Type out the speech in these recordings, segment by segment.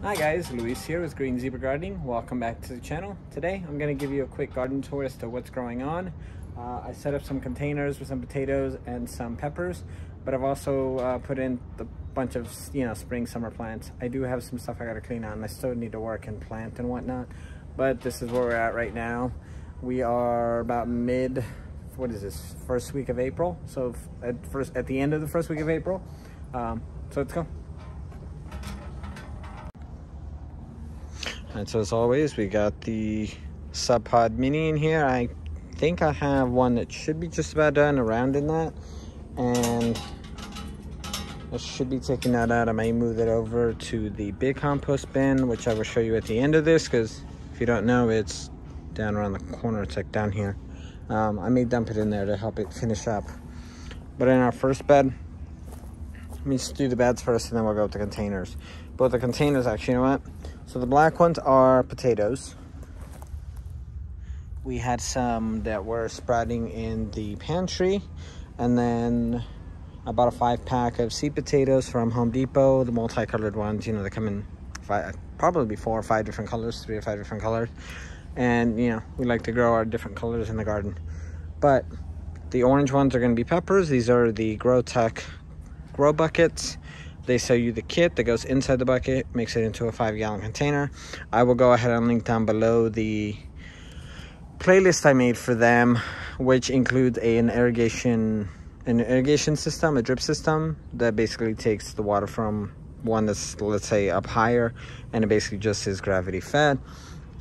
Hi guys, Luis here with Green Zebra Gardening. Welcome back to the channel. Today I'm going to give you a quick garden tour as to what's growing on. I set up some containers with some potatoes and some peppers, but I've also put in a bunch of spring summer plants. I do have some stuff I got to clean out and I still need to work and plant and whatnot, but this is where we're at right now. We are about first week of April, so at the end of the first week of April. So let's go. And so as always, we got the Sub Pod Mini in here. I think I have one that should be just about done around in that. And I should be taking that out. I may move it over to the big compost bin, which I will show you at the end of this, because if you don't know, it's down around the corner. It's like down here. I may dump it in there to help it finish up. But in our first bed, let me just do the beds first and then we'll go with the containers. But the containers, actually, you know what? So the black ones are potatoes. We had some that were sprouting in the pantry. And then I bought a 5-pack of seed potatoes from Home Depot, the multicolored ones. You know, they come in probably 4 or 5 different colors, 3 or 5 different colors. And, you know, we like to grow our different colors in the garden. But the orange ones are going to be peppers. These are the Grotech Grobuckets. They sell you the kit that goes inside the bucket, makes it into a 5-gallon container. I will go ahead and link down below the playlist I made for them, which includes an irrigation system, a drip system that basically takes the water from one that's, let's say, up higher, and it basically just is gravity fed.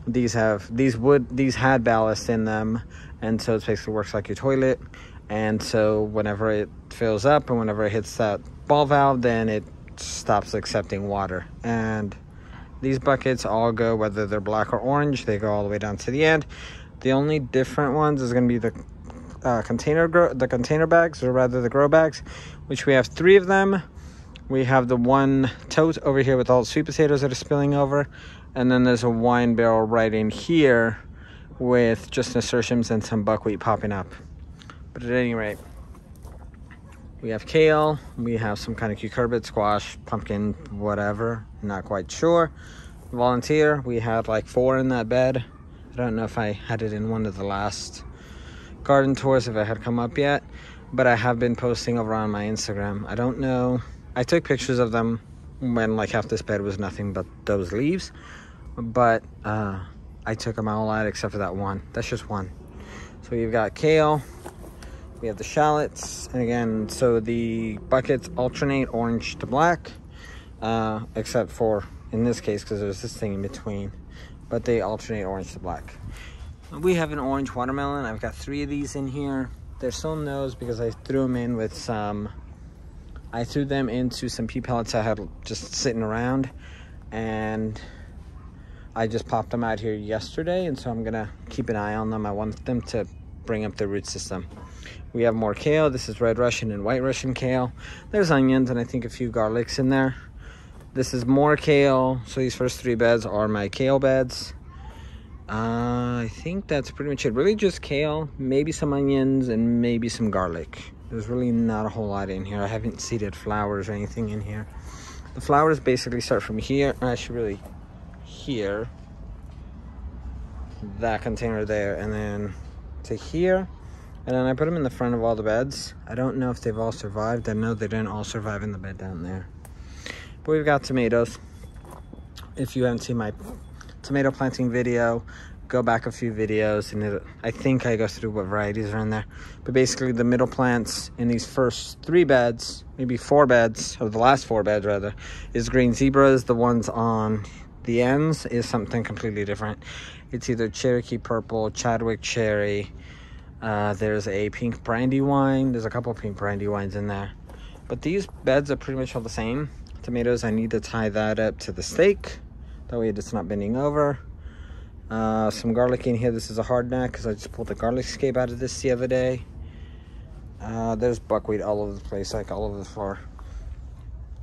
These had ballast in them, and so it basically works like your toilet. And so whenever it fills up and whenever it hits that ball valve, then it stops accepting water. And these buckets all go, whether they're black or orange, they go all the way down to the end. The only different ones is going to be the container bags, or rather the grow bags, which we have 3 of them. We have the one tote over here with all the sweet potatoes that are spilling over, and then there's a wine barrel right in here with just nasturtiums and some buckwheat popping up. But at any rate, we have kale, we have some kind of cucurbit, squash, pumpkin, whatever, not quite sure. Volunteer, we had like 4 in that bed. I don't know if I had it in one of the last garden tours, if it had come up yet, but I have been posting over on my Instagram. I don't know, I took pictures of them when like half this bed was nothing but those leaves, but I took them all out except for that one. That's just one. So you've got kale, we have the shallots, and again, so the buckets alternate orange to black, except for in this case because there's this thing in between, but they alternate orange to black. We have an orange watermelon. I've got 3 of these in here. They're still nose because I threw them in with I threw them into some pea pellets I had just sitting around, and I just popped them out here yesterday, and so I'm gonna keep an eye on them. I want them to bring up the root system. We have more kale. This is red Russian and white Russian kale. There's onions and I think a few garlics in there. This is more kale. So these first 3 beds are my kale beds. I think that's pretty much it. Really just kale, maybe some onions, and maybe some garlic. There's really not a whole lot in here. I haven't seeded flowers or anything in here. The flowers basically start from here. Actually, really here. That container there, and then to here. And then I put them in the front of all the beds. I don't know if they've all survived. I know they didn't all survive in the bed down there. But we've got tomatoes. If you haven't seen my tomato planting video, go back a few videos, and I think I go through what varieties are in there. But basically the middle plants in these first 3 beds, maybe 4 beds, or the last 4 beds rather, is green zebras. The ones on the ends is something completely different. It's either Cherokee purple, Chadwick cherry. There's a pink brandywine. There's a couple of pink brandywines in there. But these beds are pretty much all the same. Tomatoes, I need to tie that up to the stake. That way it's not bending over. Some garlic in here. This is a hard neck because I just pulled the garlic scape out of this the other day. There's buckwheat all over the place, like all over the floor.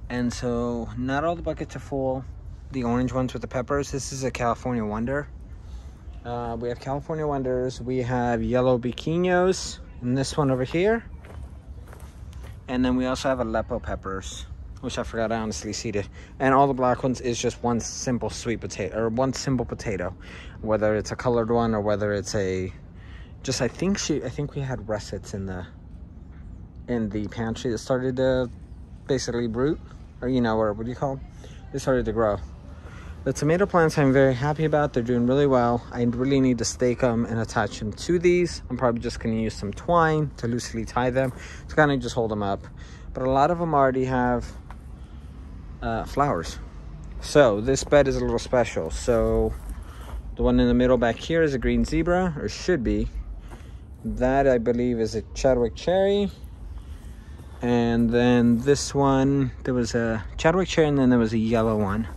And so not all the buckets are full. The orange ones with the peppers. This is a California Wonder. We have California Wonders. We have yellow biquinos in this one over here. And then we also have Aleppo peppers. which I forgot I honestly seeded. And all the black ones is just one simple sweet potato, or one simple potato, whether it's a colored one or whether it's a just I think we had russets in the pantry that started to basically root, or or what do you call them? They started to grow. The tomato plants I'm very happy about. They're doing really well. I really need to stake them and attach them to these. I'm probably just going to use some twine to loosely tie them to kind of just hold them up. But a lot of them already have flowers. So this bed is a little special. So the one in the middle back here is a green zebra, or should be. That I believe is a Chadwick cherry. And then this one, there was a Chadwick cherry, and then there was a yellow one.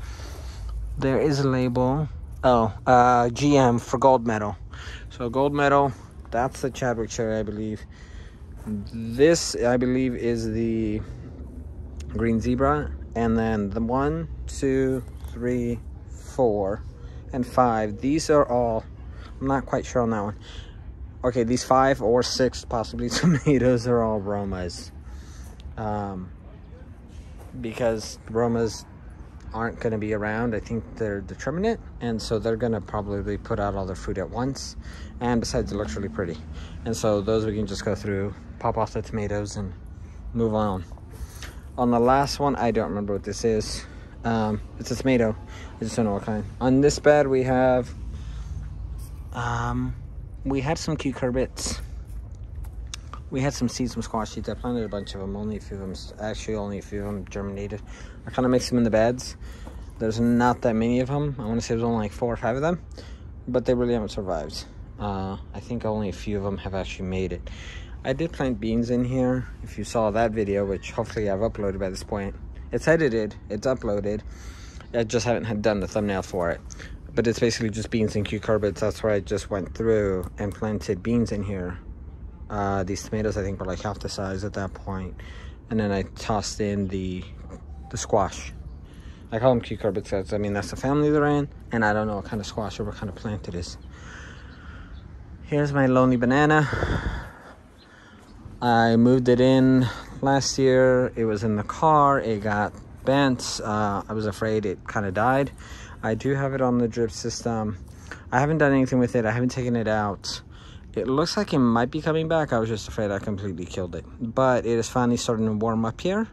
There is a label. Oh, GM for gold medal. So gold medal, that's the Chadwick cherry, I believe. This, I believe, is the green zebra. And then the 1, 2, 3, 4, and 5. These are all, I'm not quite sure on that one. Okay, these 5 or 6 possibly tomatoes are all Romas. Because Romas aren't going to be around. I think they're determinate, and so they're going to probably put out all their fruit at once. And besides, it looks really pretty, and so those we can just go through, pop off the tomatoes, and move on. On the last one, I don't remember what this is. It's a tomato. I just don't know what kind. On this bed we have we had some cucurbits. We had some seeds from squash seeds. I planted a bunch of them. Only a few of them germinated. I kind of mixed them in the beds. There's not that many of them. I want to say there's only like 4 or 5 of them, but they really haven't survived. I think only a few of them have actually made it. I did plant beans in here. If you saw that video, which hopefully I've uploaded by this point. It's edited, it's uploaded. I just haven't done the thumbnail for it. But it's basically just beans and cucurbits. That's where I just went through and planted beans in here. These tomatoes, I think, were like half the size at that point. And then I tossed in the squash. I call them cucurbits because, I mean, that's the family they're in. And I don't know what kind of squash or what kind of plant it is. Here's my lonely banana. I moved it in last year. It was in the car. It got bent. I was afraid it kind of died. I do have it on the drip system. I haven't done anything with it. I haven't taken it out. It looks like it might be coming back. I was just afraid I completely killed it. But it is finally starting to warm up here.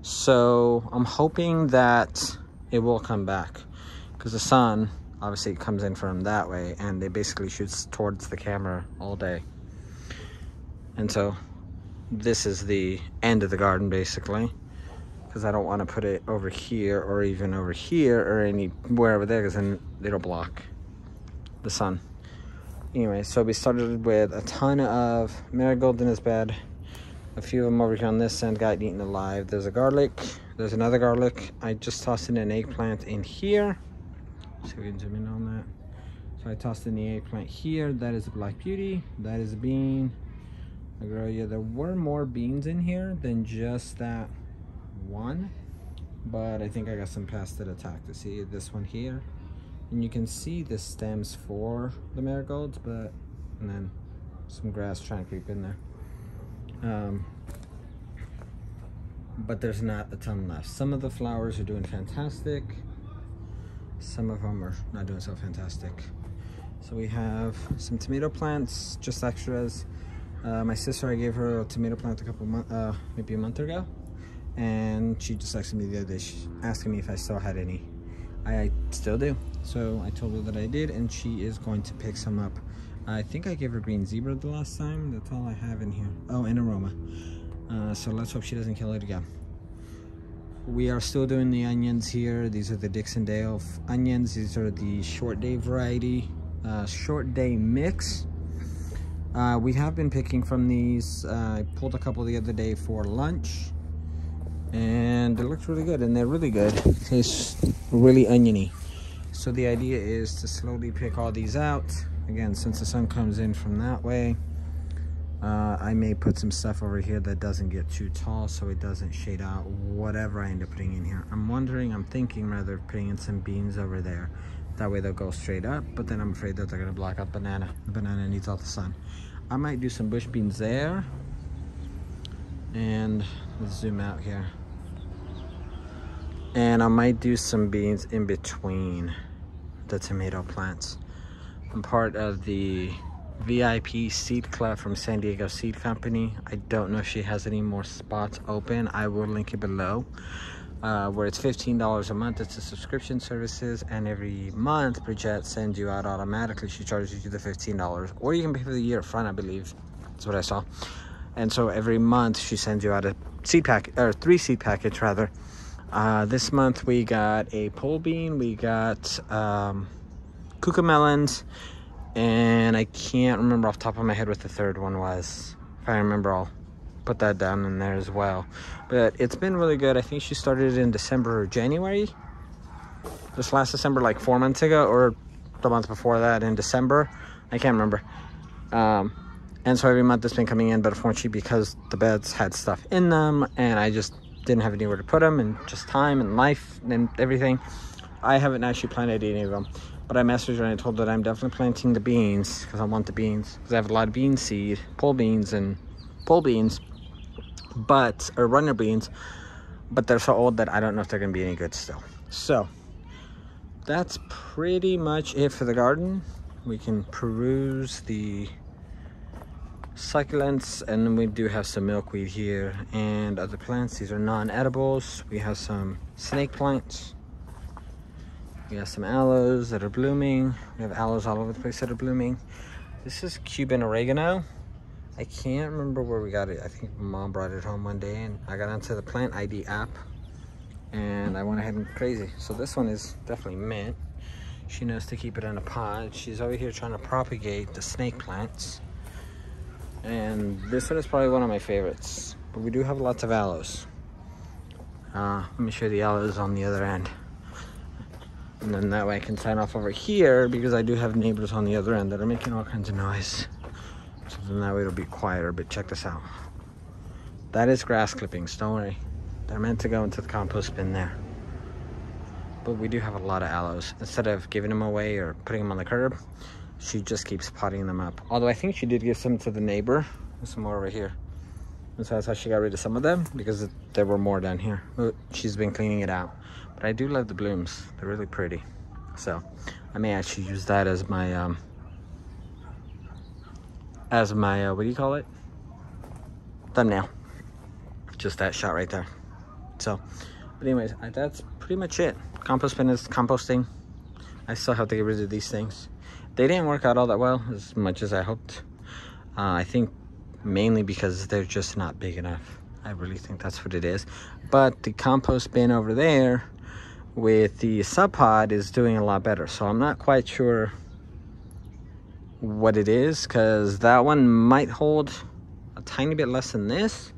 So I'm hoping that it will come back. Because the sun, obviously, comes in from that way. And it basically shoots towards the camera all day. And so this is the end of the garden, basically. Because I don't want to put it over here or even over here or anywhere over there. Because then it'll block the sun. Anyway, so we started with a ton of marigold in his bed. A few of them over here on this end got eaten alive. There's a garlic. There's another garlic. I just tossed in an eggplant in here. So we can zoom in on that. So I tossed in the eggplant here. That is a black beauty. That is a bean. Agroia. There were more beans in here than just that one. But I think I got some pests that attacked it. See this one here? And you can see the stems for the marigolds, and then some grass trying to creep in there. But there's not a ton left. Some of the flowers are doing fantastic. Some of them are not doing so fantastic. So we have some tomato plants, just extras. My sister, I gave her a tomato plant a couple months, maybe a month ago. And she just texted me the other day, asking me if I still had any. I still do. So I told her that I did, and she is going to pick some up. I think I gave her green zebra the last time. That's all I have in here. Oh, and aroma. So let's hope she doesn't kill it again. We are still doing the onions here. These are the Dixondale onions. These are the short day variety, short day mix. We have been picking from these. I pulled a couple the other day for lunch. And it looks really good, and they're really good. It tastes really oniony. So the idea is to slowly pick all these out. Again, since the sun comes in from that way, I may put some stuff over here that doesn't get too tall so it doesn't shade out whatever I end up putting in here. I'm thinking rather of putting in some beans over there. That way they'll go straight up, but then I'm afraid that they're gonna block out banana. The banana needs all the sun. I might do some bush beans there. And let's zoom out here. And I might do some beans in between the tomato plants. I'm part of the VIP Seed Club from San Diego Seed Company. I don't know if she has any more spots open. I will link it below. Where it's $15 a month. It's a subscription services, and every month Bridget sends you out automatically. She charges you the $15, or you can pay for the year up front, I believe. That's what I saw. And so every month she sends you out a seed pack, or 3 seed package rather. This month we got a pole bean, we got cucamelons, and I can't remember off the top of my head what the third one was. If I remember, I'll put that down in there as well. But it's been really good. I think she started in December or January. This last December, like 4 months ago, or the month before that in December. I can't remember. And so every month it's been coming in, but unfortunately because the beds had stuff in them and I just didn't have anywhere to put them, and just time and life and everything, I haven't actually planted any of them. But I messaged her and I told her that I'm definitely planting the beans, because I want the beans, because I have a lot of bean seed, pole beans, but, or runner beans, but they're so old that I don't know if they're gonna be any good still. So that's pretty much it for the garden. We can peruse the succulents, and then we do have some milkweed here and other plants. These are non-edibles. We have some snake plants. We have some aloes that are blooming. We have aloes all over the place that are blooming. This is Cuban oregano. I can't remember where we got it. I think Mom brought it home one day, and I got onto the Plant ID app and I went ahead and crazy. So this one is definitely mint. She knows to keep it in a pot. She's over here trying to propagate the snake plants. And this one is probably one of my favorites. But we do have lots of aloes. Let me show you the aloes on the other end. And then that way I can sign off over here, because I do have neighbors on the other end that are making all kinds of noise. So then that way it'll be quieter, but check this out. That is grass clippings, don't worry. They're meant to go into the compost bin there. But we do have a lot of aloes. Instead of giving them away or putting them on the curb, she just keeps potting them up. Although I think she did give some to the neighbor. There's some more over here. And so that's how she got rid of some of them, because there were more down here. She's been cleaning it out. But I do love the blooms. They're really pretty. So I may actually use that as my what do you call it? Thumbnail. Just that shot right there. So, but anyways, that's pretty much it. Compost bin is composting. I still have to get rid of these things. They didn't work out all that well, as much as I hoped. I think mainly because they're just not big enough. I really think that's what it is. But the compost bin over there with the sub pod is doing a lot better. So I'm not quite sure what it is, because that one might hold a tiny bit less than this.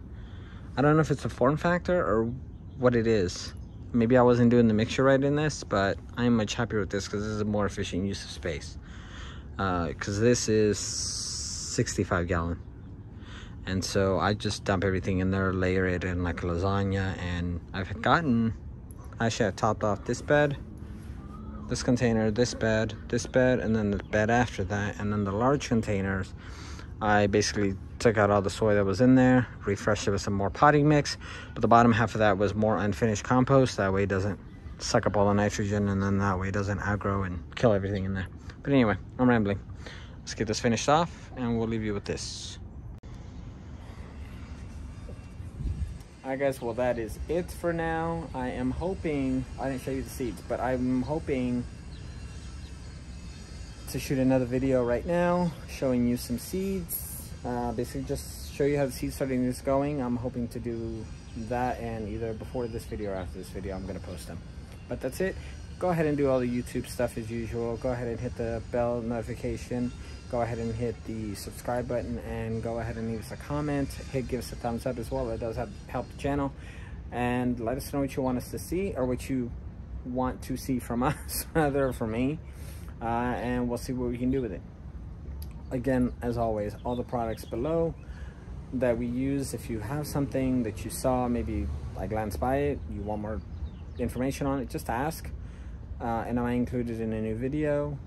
I don't know if it's a form factor or what it is. Maybe I wasn't doing the mixture right in this, but I'm much happier with this because this is a more efficient use of space. Because this is 65 gallon. And so I just dump everything in there, layer it in like a lasagna, and I've gotten, actually I topped off this bed, this container, this bed, and then the bed after that. And then the large containers, I basically took out all the soil that was in there, refreshed it with some more potting mix, but the bottom half of that was more unfinished compost. That way it doesn't suck up all the nitrogen, and then that way it doesn't aggro and kill everything in there. But anyway, I'm rambling. Let's get this finished off and we'll leave you with this. Alright guys, well that is it for now. I am hoping, I didn't show you the seeds, but I'm hoping to shoot another video right now showing you some seeds. Basically just show you how the seed starting is going. I'm hoping to do that, and either before this video or after this video I'm going to post them. But that's it. Go ahead and do all the YouTube stuff as usual. Go ahead and hit the bell notification. Go ahead and hit the subscribe button, and go ahead and leave us a comment. Give us a thumbs up as well. That does help the channel. And let us know what you want us to see, or what you want to see from us, rather, from me. And we'll see what we can do with it. Again, as always, all the products below that we use. If you have something that you saw, maybe I glanced by it, you want more information on it, just ask. And I might include it in a new video.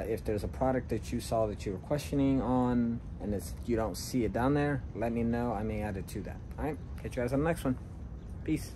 If there's a product that you saw that you were questioning on, and you don't see it down there, let me know. I may add it to that. All right, catch you guys on the next one. Peace.